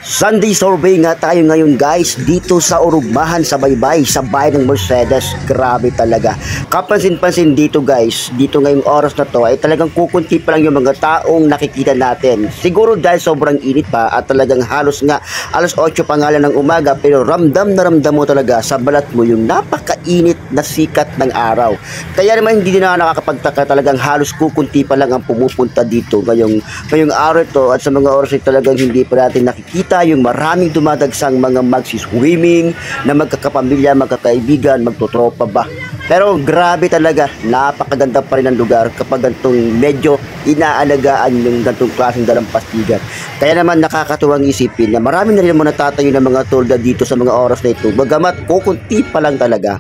Sunday survey nga tayo ngayon guys dito sa Urugmahan sa Baybay sa bayan ng Mercedes. Grabe talaga. Kapansin-pansin dito guys, dito ngayong oras na to ay talagang kukunti pa lang yung mga taong nakikita natin. Siguro dahil sobrang init pa at talagang halos nga alas 8 pa nga lang ng umaga, pero ramdam na ramdam mo talaga sa balat mo yung napakainit na sikat ng araw. Kaya naman hindi na nakakapagtaka, talagang halos kukunti pa lang ang pumupunta dito ngayong araw ito, at sa mga oras ay talagang hindi pa natin nakikita yung maraming dumadagsang mga magsiswimming na magkakapamilya, magkakaibigan, magtotropa ba. Pero grabe talaga, napakaganda pa rin ang lugar kapag gantong medyo inaalagaan yung gantong klaseng dalampasigan. Kaya naman nakakatuwang isipin na marami na rin naman natatayo ng mga tolda dito sa mga oras na ito, bagamat kukunti pa lang talaga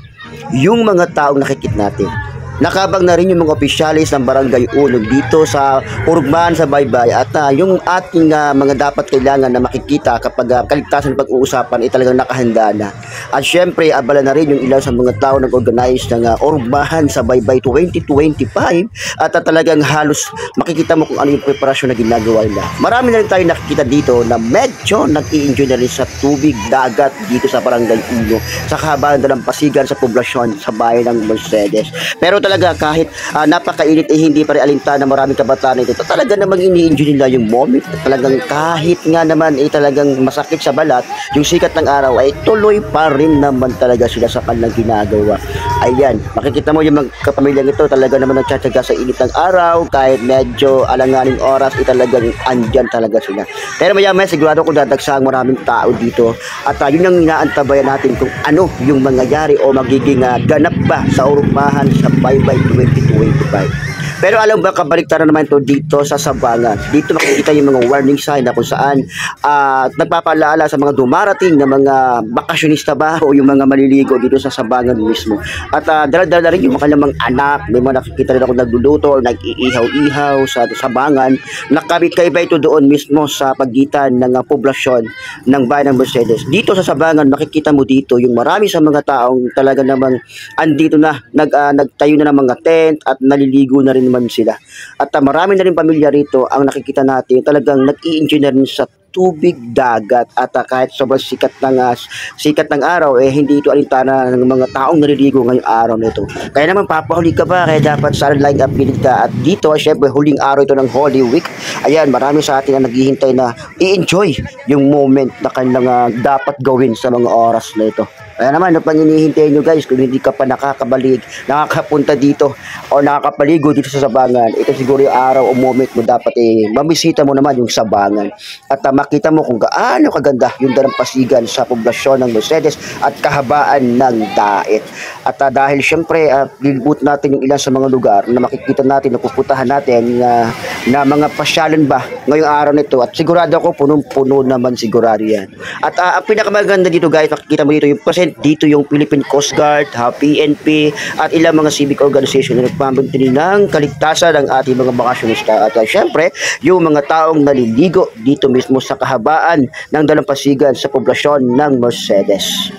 yung mga taong nakikita natin. Nakabang na rin yung mga opisyalis ng Barangay Unog dito sa Urugmahan sa Baybay, at yung ating mga dapat kailangan na makikita kapag kaligtasan pag-uusapan ay talagang nakahanda na. At syempre abala na rin yung ilan sa mga tao nag-organize ng Urugmahan sa Baybay 2025, at talagang halos makikita mo kung ano yung preparasyon na ginagawa nila. Marami na rin tayo nakikita dito na medyo nag-i-enjoy na rin sa tubig dagat dito sa Barangay Unog sa kahabaan ng dalampasigan sa poblasyon sa bayan ng Mercedes. Pero talaga kahit napakainit ay hindi pa rin alinta na maraming kabataan ito. Talaga namang ini-enjoy nila yung moment. Talagang kahit nga naman ay talagang masakit sa balat, yung sikat ng araw ay tuloy pa rin naman talaga sila sa kanilang ginagawa. Ayan, makikita mo yung mga kapamilyang ito talaga naman nagtsatsaga sa init ng araw, kahit medyo alanganing oras ay talagang andyan talaga sila. Pero maya-maya sigurado ko dadagsang maraming tao dito, at yun ang inaantabayan natin kung ano yung mangyayari o magiging ganap ba sa Urugmahan sa Baybay 2025. Pero alam ba, kabaliktaran naman ito dito sa Sabangan. Dito makikita yung mga warning sign na kung saan nagpapaalala sa mga dumarating na mga bakasyonista ba o yung mga maliligo dito sa Sabangan mismo. At dala-dala rin yung mga kanyang anak. May mga nakikita rin ako nagluluto or nag-iihaw-ihaw sa Sabangan. Nakabit-kaiba ito doon mismo sa pagitan ng poblasyon ng bayan ng Mercedes. Dito sa Sabangan, makikita mo dito yung marami sa mga taong talaga namang andito na, nagtayo na ng mga tent at naliligo na rin naman sila. At marami na rin pamilya rito ang nakikita natin talagang nag-i-enjoy na rin sa tubig dagat, at kahit sobrang sikat ng araw hindi ito alintana ng mga taong naliligo ngayong araw na ito. Kaya naman papahuli ka ba, kaya dapat sana line up ka. At dito syempre huling araw ito ng Holy Week. Ayan, marami sa atin na naghihintay na i-enjoy yung moment na kanilang dapat gawin sa mga oras na ito. Kaya naman, ano pang hinihintay nyo guys, kung hindi ka pa nakakapunta dito o nakakapaligo dito sa Sabangan, ito siguro yung araw o moment mo dapat mamisita mo naman yung Sabangan, at makita mo kung gaano kaganda yung dalampasigan sa poblasyon ng Mercedes at kahabaan ng Daet. At dahil syempre lilibut natin yung ilan sa mga lugar na makikita natin, na pupuntahan natin na mga pasyalan ba ngayong araw nito, at sigurado ako punong-puno naman sigurado yan. At ang pinakamaganda dito guys, makikita mo dito yung dito yung Philippine Coast Guard, PNP at ilang mga civic organization na nagpapantili ng kaligtasan ng ating mga bakasyonista. At syempre, yung mga taong naliligo dito mismo sa kahabaan ng dalampasigan sa poblasyon ng Mercedes.